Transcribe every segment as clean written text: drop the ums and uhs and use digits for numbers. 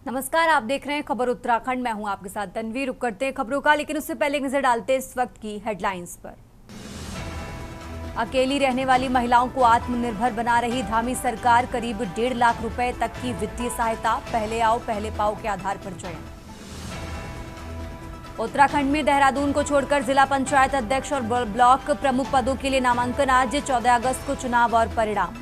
नमस्कार, आप देख रहे हैं खबर उत्तराखंड। मैं हूं आपके साथ तन्वी। रुक करते हैं खबरों का, लेकिन उससे पहले एक नजर डालते हैं इस वक्त की हेडलाइंस पर। अकेली रहने वाली महिलाओं को आत्मनिर्भर बना रही धामी सरकार, करीब 1.5 लाख रुपए तक की वित्तीय सहायता, पहले आओ पहले पाओ के आधार पर चयन। उत्तराखंड में देहरादून को छोड़कर जिला पंचायत अध्यक्ष और ब्लॉक प्रमुख पदों के लिए नामांकन आज, 14 अगस्त को चुनाव और परिणाम।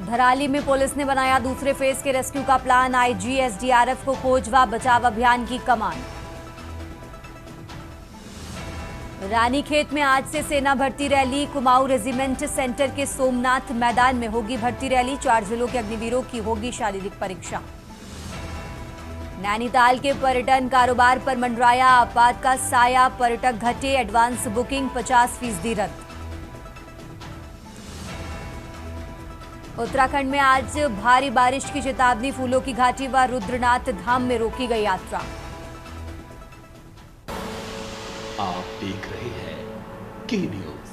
धराली में पुलिस ने बनाया दूसरे फेज के रेस्क्यू का प्लान, आईजी एसडीआरएफ को खोज व बचाव अभियान की कमान। रानीखेत में आज से सेना भर्ती रैली, कुमाऊं रेजिमेंट सेंटर के सोमनाथ मैदान में होगी भर्ती रैली, 4 जिलों के अग्निवीरों की होगी शारीरिक परीक्षा। नैनीताल के पर्यटन कारोबार पर मंडराया आपात का साया, पर्यटक घटे, एडवांस बुकिंग 50% रद्द। उत्तराखंड में आज भारी बारिश की चेतावनी, फूलों की घाटी व रुद्रनाथ धाम में रोकी गई यात्रा। आप देख रहे हैं के न्यूज,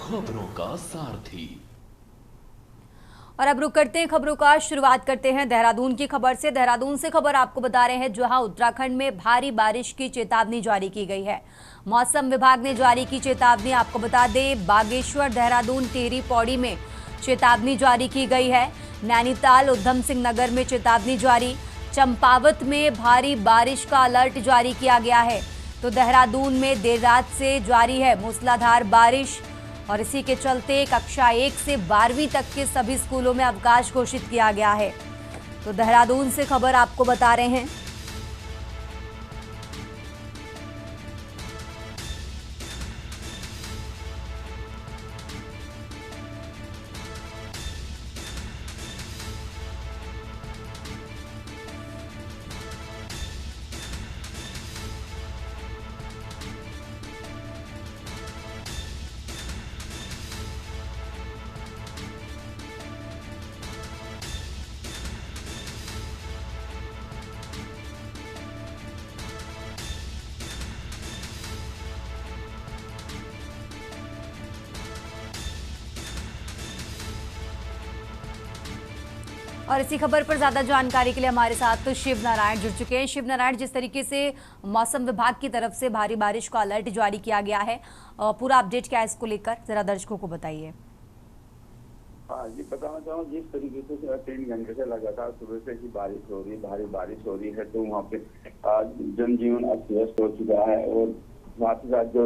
खबरों का सारथी। और अब रुक करते हैं खबरों का, शुरुआत करते हैं देहरादून की खबर से। देहरादून से खबर आपको बता रहे हैं, जहां उत्तराखंड में भारी बारिश की चेतावनी जारी की गई है। मौसम विभाग ने जारी की चेतावनी, आपको बता दें बागेश्वर, देहरादून, टिहरी, पौड़ी में चेतावनी जारी की गई है। नैनीताल, उधम सिंह नगर में चेतावनी जारी, चंपावत में भारी बारिश का अलर्ट जारी किया गया है। तो देहरादून में देर रात से जारी है मूसलाधार बारिश, और इसी के चलते कक्षा 1 से 12वीं तक के सभी स्कूलों में अवकाश घोषित किया गया है। तो देहरादून से खबर आपको बता रहे हैं। और इसी खबर पर ज्यादा जानकारी के लिए हमारे साथ शिव नारायण जुड़ चुके हैं। शिव नारायण, जिस तरीके से मौसम विभाग की तरफ से भारी बारिश का अलर्ट जारी किया गया है, पूरा अपडेट क्या है इसको लेकर जरा दर्शकों को बताइए। जी बताना चाहूँ, जिस तरीके से 3 घंटे से लगातार सुबह से ही बारिश हो रही है, भारी बारिश हो रही है, तो वहाँ पे जनजीवन अस्त व्यस्त हो चुका है। और साथ ही साथ जो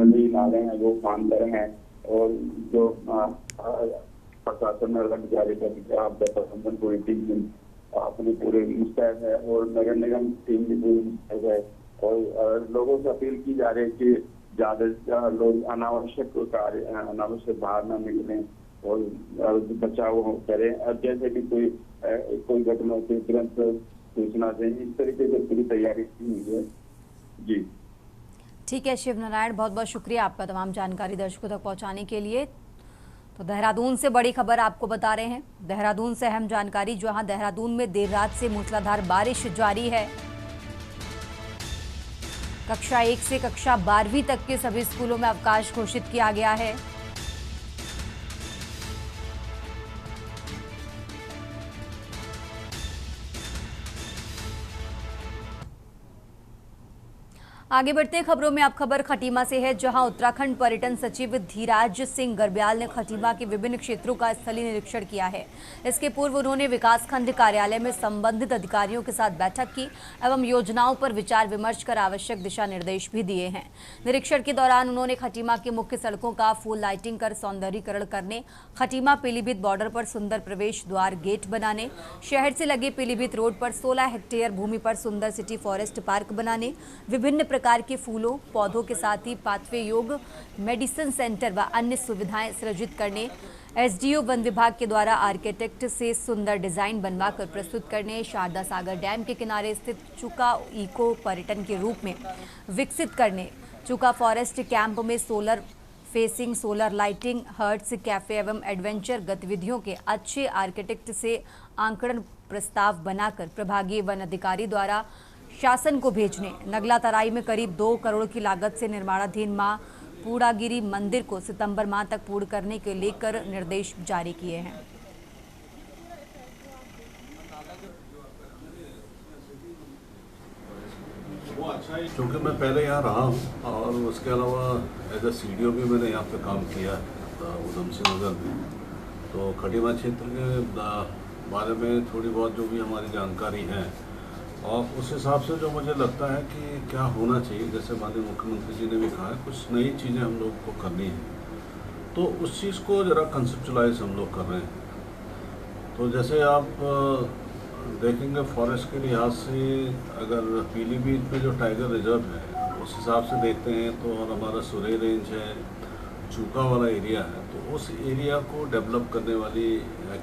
नदी नाले हैं वो उफान पर हैं, और जो प्रशासन ने अलर्ट जारी कर दिया, आपदा प्रबंधन पूरी टीम अपनी पूरे मुस्तैद है, और नगर निगम टीम भी पूरी मुस्तैद है। और लोगों से अपील की जा रही है कि ज्यादा से ज्यादा लोग अनावश्यक बाहर न निकलें और बचाव करें। अब जैसे कि कोई घटना होती है तुरंत सूचना दें, इस तरीके से पूरी तैयारी की हुई है। जी ठीक है शिव नारायण, बहुत बहुत शुक्रिया आपका तमाम जानकारी दर्शकों तक पहुंचाने के लिए। तो देहरादून से बड़ी खबर आपको बता रहे हैं। देहरादून से अहम जानकारी, जहां देहरादून में देर रात से मूसलाधार बारिश जारी है। कक्षा 1 से कक्षा 12वीं तक के सभी स्कूलों में अवकाश घोषित किया गया है। आगे बढ़ते हैं खबरों में। अब खबर खटीमा से है, जहां उत्तराखंड पर्यटन सचिव धीराज सिंह गर्ब्याल ने खटीमा के विभिन्न क्षेत्रों का स्थलीय निरीक्षण किया है। इसके पूर्व उन्होंने विकासखंड कार्यालय में संबंधित अधिकारियों के साथ बैठक की एवं योजनाओं पर विचार विमर्श कर आवश्यक दिशा निर्देश भी दिए हैं। निरीक्षण के दौरान उन्होंने खटीमा की मुख्य सड़कों का फुल लाइटिंग कर सौंदर्यीकरण करने, खटीमा पीलीभीत बॉर्डर पर सुंदर प्रवेश द्वार गेट बनाने, शहर से लगे पीलीभीत रोड पर 16 हेक्टेयर भूमि पर सुंदर सिटी फॉरेस्ट पार्क बनाने, विभिन्न प्रकार के फूलों पौधों के साथ ही पाथवे योग मेडिसिन सेंटर व अन्य सुविधाएं सृजित करने, एसडीओ वन विभाग के द्वारा आर्किटेक्ट से सुंदर डिजाइन बनवाकर प्रस्तुत करने, शारदा सागर डैम के किनारे स्थित चुका इको पर्यटन के रूप में विकसित करने, चुका फॉरेस्ट कैंप में solar facing, solar lighting, huts cafe एवं एडवेंचर गतिविधियों के अच्छे आर्किटेक्ट से आंकड़न प्रस्ताव बनाकर प्रभागीय वन अधिकारी द्वारा शासन को भेजने, नगला तराई में करीब 2 करोड़ की लागत से निर्माणाधीन मां पूड़ागिरी मंदिर को सितंबर माह तक पूर्ण करने के लेकर निर्देश जारी किए हैं। क्योंकि मैं पहले यहाँ रहा हूँ और उसके अलावा एज ए CDO भी मैंने यहाँ पे काम किया है उधम सिंह नगर में। तो खटीमा क्षेत्र के बारे में थोड़ी बहुत जो भी हमारी जानकारी है और उस हिसाब से जो मुझे लगता है कि क्या होना चाहिए, जैसे माननीय मुख्यमंत्री जी ने भी कहा है कुछ नई चीज़ें हम लोग को करनी है, तो उस चीज़ को ज़रा कंसेप्चुलाइज हम लोग कर रहे हैं। तो जैसे आप देखेंगे फॉरेस्ट के लिहाज से अगर पीलीभीत में जो टाइगर रिजर्व है उस हिसाब से देखते हैं तो, और हमारा सुरई रेंज है, चूका वाला एरिया है, तो उस एरिया को डेवलप करने वाली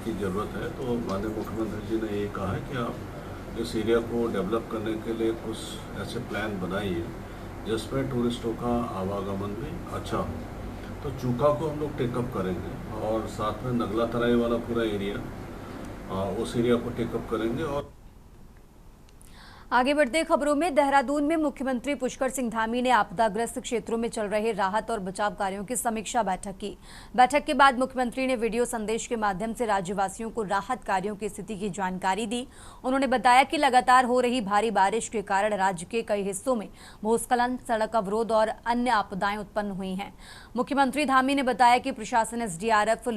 की ज़रूरत है। तो माननीय मुख्यमंत्री जी ने ये कहा है कि आप इस एरिया को डेवलप करने के लिए कुछ ऐसे प्लान बनाइए जिसमें टूरिस्टों का आवागमन भी अच्छा हो। तो चूका को हम लोग टेकअप करेंगे और साथ में नगला तराई वाला पूरा एरिया उस एरिया को टेकअप करेंगे। और आगे बढ़ते खबरों में, देहरादून में मुख्यमंत्री पुष्कर सिंह धामी ने आपदाग्रस्त क्षेत्रों में चल रहे राहत और बचाव कार्यों की समीक्षा बैठक की। बैठक के बाद मुख्यमंत्री ने वीडियो संदेश के माध्यम से राज्यवासियों को राहत कार्यों की स्थिति की जानकारी दी। उन्होंने बताया कि लगातार हो रही भारी बारिश के कारण राज्य के कई हिस्सों में भूस्खलन, सड़क अवरोध और अन्य आपदाएं उत्पन्न हुई हैं। मुख्यमंत्री धामी ने बताया कि प्रशासन, SDRF,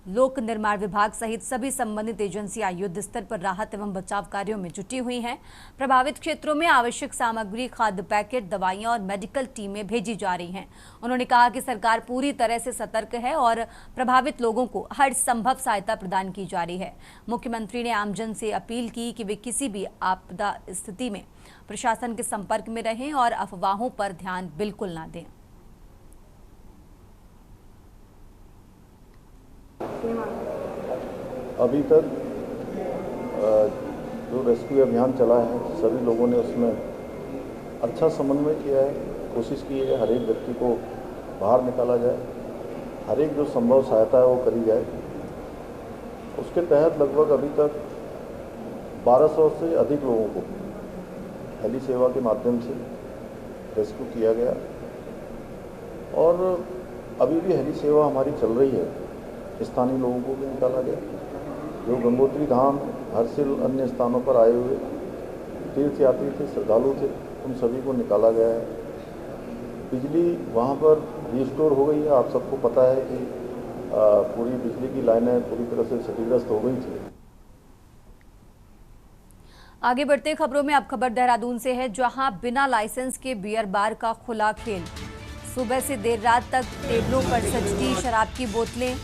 लोक निर्माण विभाग सहित सभी संबंधित एजेंसियां युद्ध स्तर पर राहत एवं बचाव कार्यों में जुटी हुई हैं। प्रभावित क्षेत्रों में आवश्यक सामग्री, खाद्य पैकेट, दवाइयां और मेडिकल टीमें भेजी जा रही हैं। उन्होंने कहा कि सरकार पूरी तरह से सतर्क है और प्रभावित लोगों को हर संभव सहायता प्रदान की जा रही है। मुख्यमंत्री ने आमजन से अपील की कि वे किसी भी आपदा स्थिति में प्रशासन के संपर्क में रहें और अफवाहों पर ध्यान बिल्कुल न दें। अभी तक जो रेस्क्यू अभियान चला है सभी लोगों ने उसमें अच्छा समन्वय किया है। कोशिश की है हर एक व्यक्ति को बाहर निकाला जाए, हर एक जो संभव सहायता है वो करी जाए। उसके तहत लगभग अभी तक 1200 से अधिक लोगों को हेली सेवा के माध्यम से रेस्क्यू किया गया और अभी भी हेली सेवा हमारी चल रही है। स्थानीय लोगों को भी निकाला गया, जो गंगोत्री धाम, हरसिल, अन्य स्थानों पर आए हुए तीर्थयात्री थे, श्रद्धालु थे, उन सभी को निकाला गया है। बिजली वहाँ पर रिस्टोर हो गई है। आप सबको पता है कि पूरी बिजली की लाइनें पूरी तरह से क्षतिग्रस्त हो गई थी। आगे बढ़ते खबरों में अब खबर देहरादून से है, जहां बिना लाइसेंस के बियर बार का खुला खेल। सुबह से देर रात तक टेबलों पर सजती शराब की बोतलें।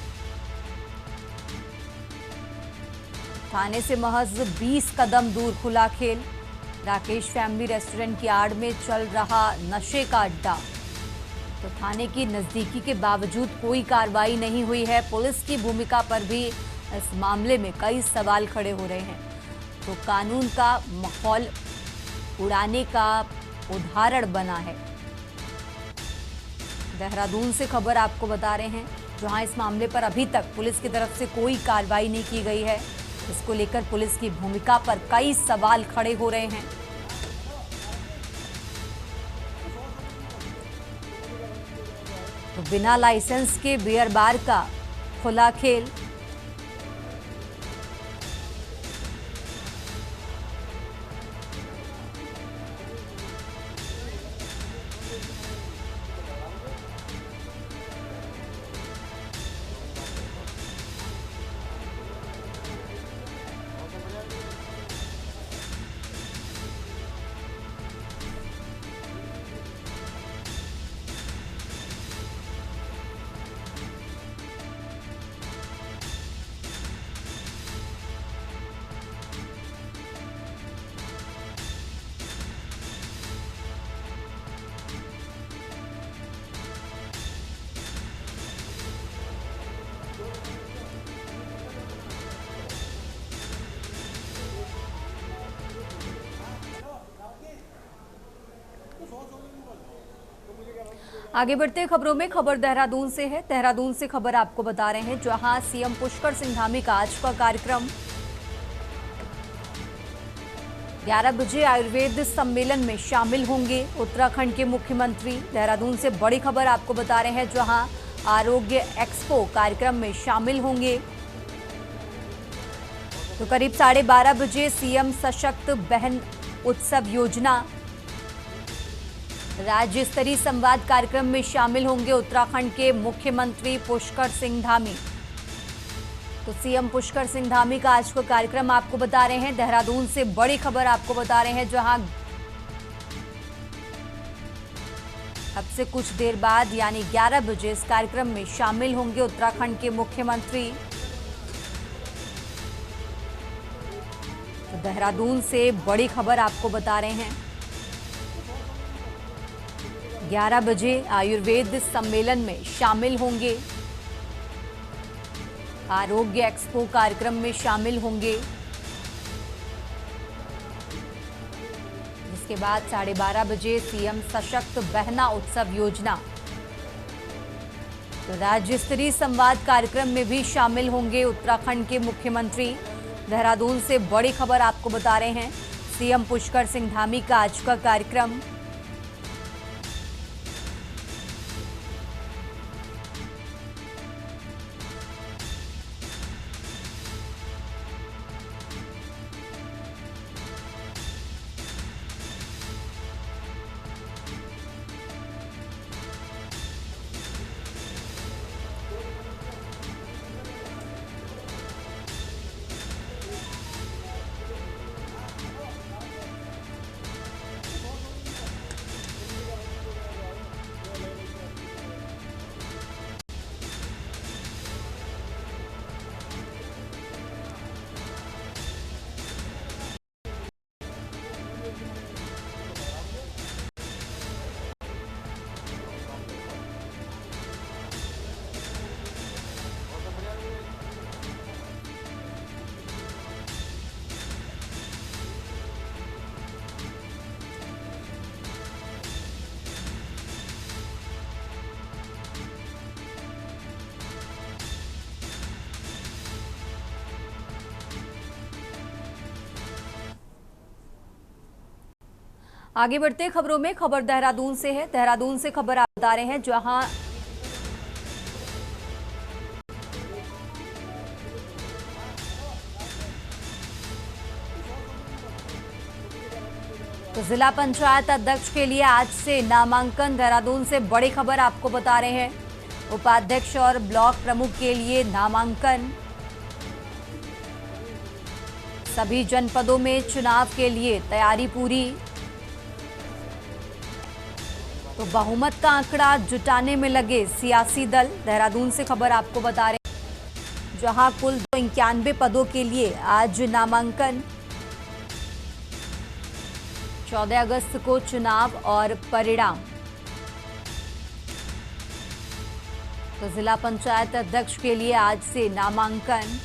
थाने से महज 20 कदम दूर खुला खेल। राकेश फैमिली रेस्टोरेंट की आड़ में चल रहा नशे का अड्डा। तो थाने की नजदीकी के बावजूद कोई कार्रवाई नहीं हुई है। पुलिस की भूमिका पर भी इस मामले में कई सवाल खड़े हो रहे हैं। तो कानून का माहौल उड़ाने का उदाहरण बना है। देहरादून से खबर आपको बता रहे हैं, जहां इस मामले पर अभी तक पुलिस की तरफ से कोई कार्रवाई नहीं की गई है। इसको लेकर पुलिस की भूमिका पर कई सवाल खड़े हो रहे हैं। तो बिना लाइसेंस के बियर बार का खुला खेल। आगे बढ़ते खबरों में, खबर देहरादून से है। देहरादून से खबर आपको बता रहे हैं, जहां सीएम पुष्कर सिंह धामी का आज का कार्यक्रम 11 बजे आयुर्वेद सम्मेलन में शामिल होंगे उत्तराखंड के मुख्यमंत्री। देहरादून से बड़ी खबर आपको बता रहे हैं, जहां आरोग्य एक्सपो कार्यक्रम में शामिल होंगे। तो करीब 12:30 बजे सीएम सशक्त बहन उत्सव योजना राज्य स्तरीय संवाद कार्यक्रम में शामिल होंगे उत्तराखंड के मुख्यमंत्री पुष्कर सिंह धामी। तो सीएम पुष्कर सिंह धामी का आज का कार्यक्रम आपको बता रहे हैं। देहरादून से बड़ी खबर आपको बता रहे हैं, जहां अब से कुछ देर बाद यानी 11 बजे इस कार्यक्रम में शामिल होंगे उत्तराखंड के मुख्यमंत्री। तो देहरादून से बड़ी खबर आपको बता रहे हैं। 11 बजे आयुर्वेद सम्मेलन में शामिल होंगे, आरोग्य एक्सपो कार्यक्रम में शामिल होंगे, जिसके बाद 12:30 बजे सीएम सशक्त बहना उत्सव योजना। तो राज्य स्तरीय संवाद कार्यक्रम में भी शामिल होंगे उत्तराखंड के मुख्यमंत्री। देहरादून से बड़ी खबर आपको बता रहे हैं। सीएम पुष्कर सिंह धामी का आज का कार्यक्रम। आगे बढ़ते खबरों में, खबर देहरादून से है। देहरादून से खबर आप बता रहे हैं, जहां तो जिला पंचायत अध्यक्ष के लिए आज से नामांकन। देहरादून से बड़ी खबर आपको बता रहे हैं। उपाध्यक्ष और ब्लॉक प्रमुख के लिए नामांकन। सभी जनपदों में चुनाव के लिए तैयारी पूरी। तो बहुमत का आंकड़ा जुटाने में लगे सियासी दल। देहरादून से खबर आपको बता रहे हैं, जहां कुल 91 पदों के लिए आज नामांकन। 14 अगस्त को चुनाव और परिणाम। तो जिला पंचायत अध्यक्ष के लिए आज से नामांकन।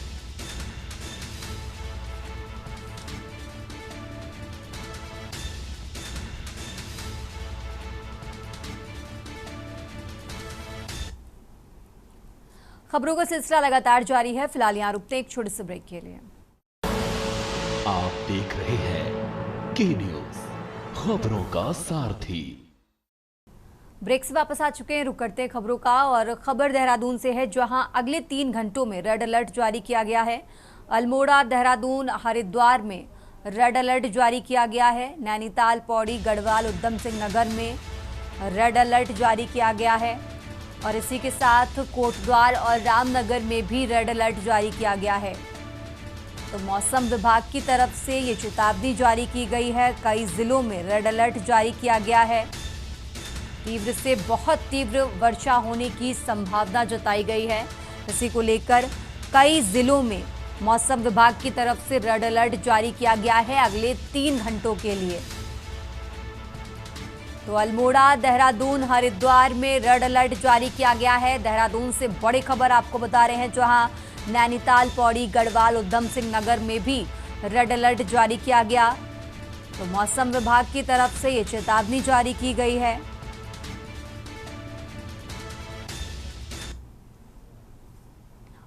खबरों का सिलसिला लगातार जारी है। फिलहाल यहाँ रुकते हैं एक छोटे से ब्रेक के लिए। आप देख रहे हैं के न्यूज, खबरों का सारथी। ब्रेक से वापस आ चुके हैं। रुक करते हैं खबरों का, और खबर देहरादून से है, जहां अगले 3 घंटों में रेड अलर्ट जारी किया गया है। अल्मोड़ा, देहरादून, हरिद्वार में रेड अलर्ट जारी किया गया है। नैनीताल, पौड़ी, गढ़वाल, उधम सिंह नगर में रेड अलर्ट जारी किया गया है। और इसी के साथ कोटद्वार और रामनगर में भी रेड अलर्ट जारी किया गया है। तो मौसम विभाग की तरफ से ये चेतावनी जारी की गई है। कई जिलों में रेड अलर्ट जारी किया गया है। तीव्र से बहुत तीव्र वर्षा होने की संभावना जताई गई है। इसी को लेकर कई जिलों में मौसम विभाग की तरफ से रेड अलर्ट जारी किया गया है अगले 3 घंटों के लिए। तो अल्मोड़ा, देहरादून, हरिद्वार में रेड अलर्ट जारी किया गया है। देहरादून से बड़ी खबर आपको बता रहे हैं, जहां नैनीताल, पौड़ी, गढ़वाल, उधम सिंह नगर में भी रेड अलर्ट जारी किया गया। तो मौसम विभाग की तरफ से ये चेतावनी जारी की गई है।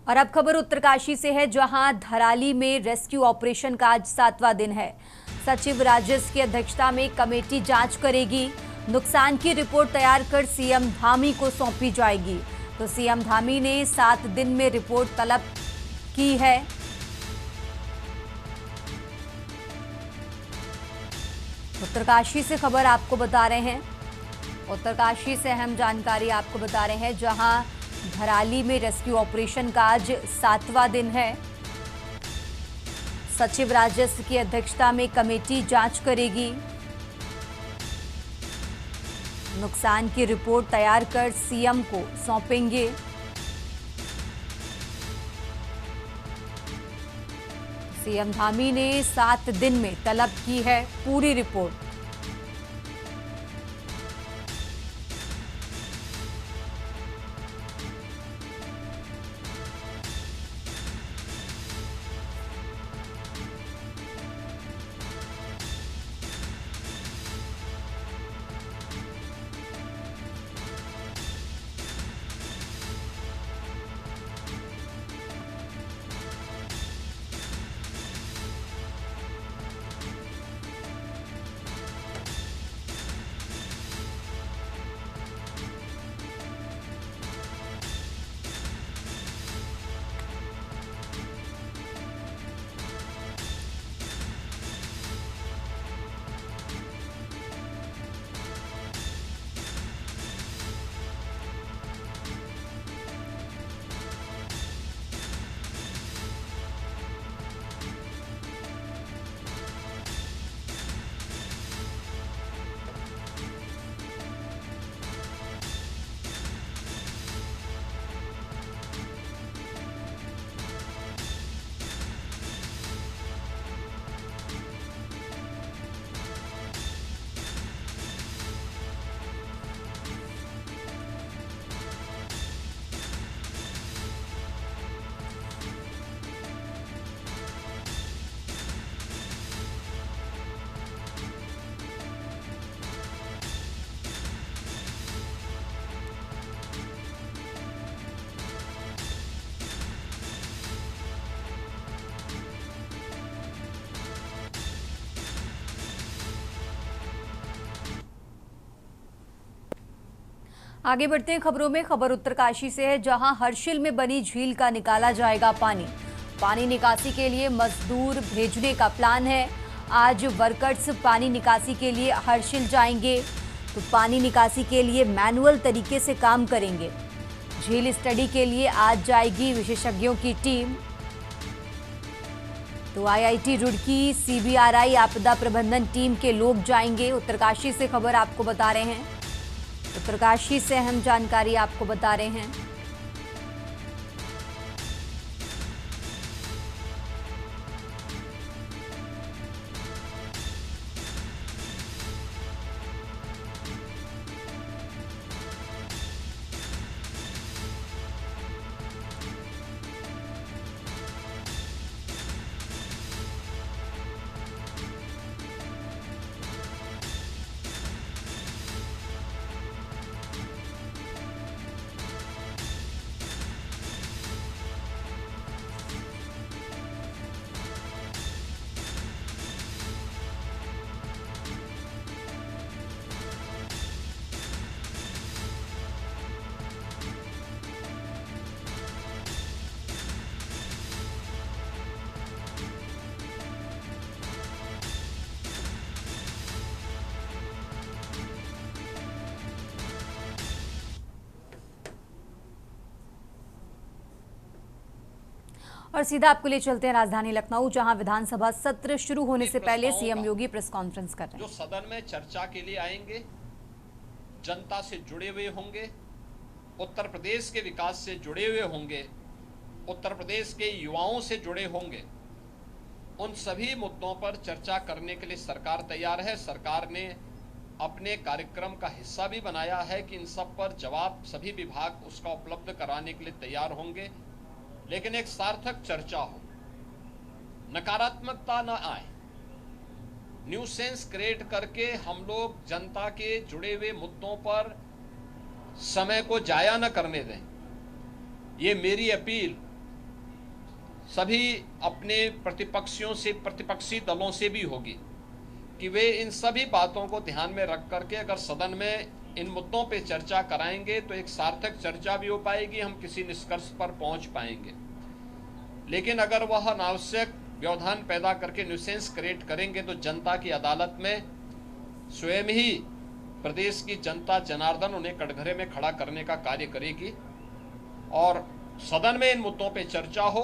और अब खबर उत्तरकाशी से है, जहां धराली में रेस्क्यू ऑपरेशन का आज 7वां दिन है। सचिव राजस्व की अध्यक्षता में कमेटी जांच करेगी। नुकसान की रिपोर्ट तैयार कर सीएम धामी को सौंपी जाएगी। तो सीएम धामी ने 7 दिन में रिपोर्ट तलब की है। उत्तरकाशी से खबर आपको बता रहे हैं, उत्तरकाशी से अहम जानकारी आपको बता रहे हैं, जहां धराली में रेस्क्यू ऑपरेशन का आज 7वां दिन है। सचिव राजस्व की अध्यक्षता में कमेटी जांच करेगी। नुकसान की रिपोर्ट तैयार कर सीएम को सौंपेंगे। सीएम धामी ने 7 दिन में तलब की है पूरी रिपोर्ट। आगे बढ़ते हैं खबरों में। खबर उत्तरकाशी से है, जहां हर्षिल में बनी झील का निकाला जाएगा पानी। पानी निकासी के लिए मजदूर भेजने का प्लान है। आज वर्कर्स पानी निकासी के लिए हर्षिल जाएंगे, तो पानी निकासी के लिए मैनुअल तरीके से काम करेंगे। झील स्टडी के लिए आज जाएगी विशेषज्ञों की टीम। तो आईआईटी रुड़की, सीबीआरआई आपदा प्रबंधन टीम के लोग जाएंगे। उत्तरकाशी से खबर आपको बता रहे हैं। उत्तरकाशी से अहम जानकारी आपको बता रहे हैं। और सीधा आपको ले चलते हैं राजधानी लखनऊ, जहां विधानसभा सत्र शुरू होने से पहले सीएम योगी प्रेस कॉन्फ्रेंस कर रहे हैं। जो सदन में चर्चा के लिए आएंगे, जनता से जुड़े हुए होंगे, उत्तर प्रदेश के विकास से जुड़े हुए होंगे, उत्तर प्रदेश के युवाओं से जुड़े होंगे, उन सभी मुद्दों पर चर्चा करने के लिए सरकार तैयार है। सरकार ने अपने कार्यक्रम का हिस्सा भी बनाया है कि इन सब पर जवाब सभी विभाग उसका उपलब्ध कराने के लिए तैयार होंगे, लेकिन एक सार्थक चर्चा हो, नकारात्मकता न आए, न्यूसेंस क्रिएट करके हम लोग जनता के जुड़े हुए मुद्दों पर समय को जाया न करने दें। ये मेरी अपील सभी अपने प्रतिपक्षियों से, प्रतिपक्षी दलों से भी होगी कि वे इन सभी बातों को ध्यान में रख करके अगर सदन में इन मुद्दों पे चर्चा कराएंगे तो एक सार्थक चर्चा भी हो पाएगी, हम किसी निष्कर्ष पर पहुंच पाएंगे। लेकिन अगर वह अनावश्यक व्यवधान पैदा करके न्यूसेंस क्रिएट करेंगे तो जनता की अदालत में स्वयं ही प्रदेश की जनता जनार्दन उन्हें कटघरे में खड़ा करने का कार्य करेगी और सदन में इन मुद्दों पे चर्चा हो,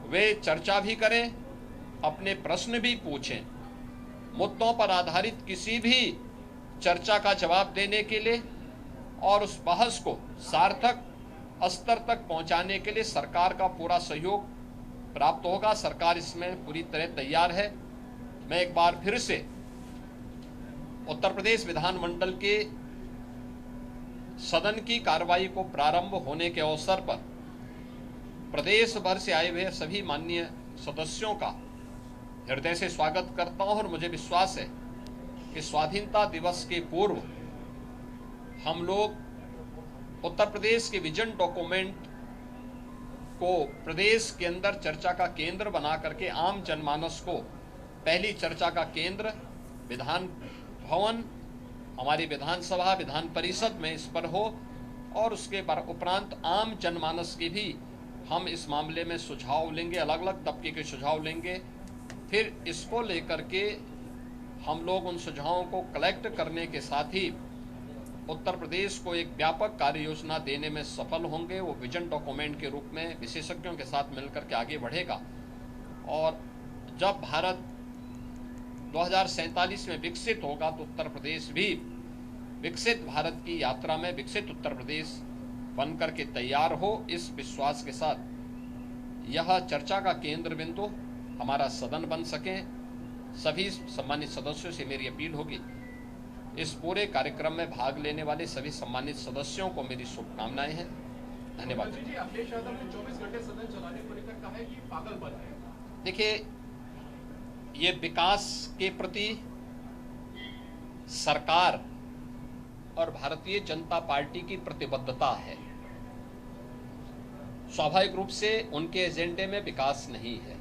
वे चर्चा भी करें, अपने प्रश्न भी पूछें। मुद्दों पर आधारित किसी भी चर्चा का जवाब देने के लिए और उस बहस को सार्थक स्तर तक पहुंचाने के लिए सरकार का पूरा सहयोग प्राप्त होगा। सरकार इसमें पूरी तरह तैयार है। मैं एक बार फिर से उत्तर प्रदेश विधानमंडल के सदन की कार्रवाई को प्रारंभ होने के अवसर पर प्रदेश भर से आए हुए सभी माननीय सदस्यों का हृदय से स्वागत करता हूं और मुझे विश्वास है कि स्वाधीनता दिवस के पूर्व हम लोग उत्तर प्रदेश के विजन डॉक्यूमेंट को प्रदेश के अंदर चर्चा का केंद्र बना करके आम जनमानस को पहली चर्चा का केंद्र विधान भवन, हमारी विधानसभा, विधान परिषद में इस पर हो और उसके उपरांत आम जनमानस के भी हम इस मामले में सुझाव लेंगे, अलग अलग तबके के सुझाव लेंगे। फिर इसको लेकर के हम लोग उन सुझावों को कलेक्ट करने के साथ ही उत्तर प्रदेश को एक व्यापक कार्य योजना देने में सफल होंगे। वो विजन डॉक्यूमेंट के रूप में विशेषज्ञों के साथ मिलकर के आगे बढ़ेगा और जब भारत 2047 में विकसित होगा तो उत्तर प्रदेश भी विकसित भारत की यात्रा में विकसित उत्तर प्रदेश बनकर के तैयार हो। इस विश्वास के साथ यह चर्चा का केंद्र बिंदु हमारा सदन बन सके। सभी सम्मानित सदस्यों से मेरी अपील होगी, इस पूरे कार्यक्रम में भाग लेने वाले सभी सम्मानित सदस्यों को मेरी शुभकामनाएं हैं। धन्यवाद। अखिलेश यादव ने 24 घंटे सदन चलाने को लेकर कहा है कि पागलपन है। देखिए, ये विकास के प्रति सरकार और भारतीय जनता पार्टी की प्रतिबद्धता है। स्वाभाविक रूप से उनके एजेंडे में विकास नहीं है।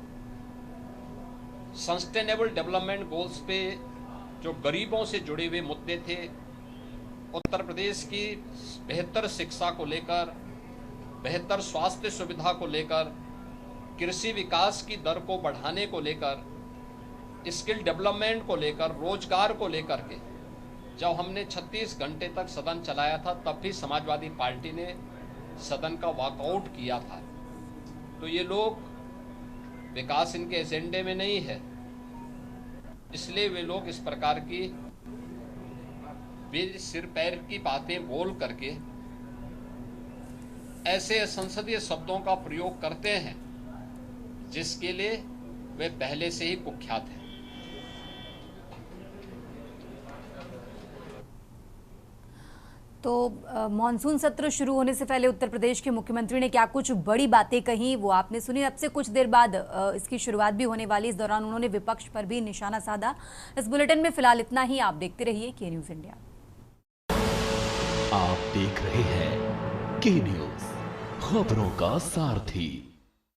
सस्टेनेबल डेवलपमेंट गोल्स पे जो गरीबों से जुड़े हुए मुद्दे थे, उत्तर प्रदेश की बेहतर शिक्षा को लेकर, बेहतर स्वास्थ्य सुविधा को लेकर, कृषि विकास की दर को बढ़ाने को लेकर, स्किल डेवलपमेंट को लेकर, रोजगार को लेकर के जब हमने 36 घंटे तक सदन चलाया था तब भी समाजवादी पार्टी ने सदन का वॉकआउट किया था। तो ये लोग, विकास इनके एजेंडे में नहीं है, इसलिए वे लोग इस प्रकार की सिर पैर की बातें बोल करके ऐसे संसदीय शब्दों का प्रयोग करते हैं जिसके लिए वे पहले से ही कुख्यात हैं। तो मॉनसून सत्र शुरू होने से पहले उत्तर प्रदेश के मुख्यमंत्री ने क्या कुछ बड़ी बातें कही, वो आपने सुनी। अब से कुछ देर बाद इसकी शुरुआत भी होने वाली। इस दौरान उन्होंने विपक्ष पर भी निशाना साधा। इस बुलेटिन में फिलहाल इतना ही। आप देखते रहिए के न्यूज़ इंडिया। आप देख रहे हैं के न्यूज़, खबरों का सारथी।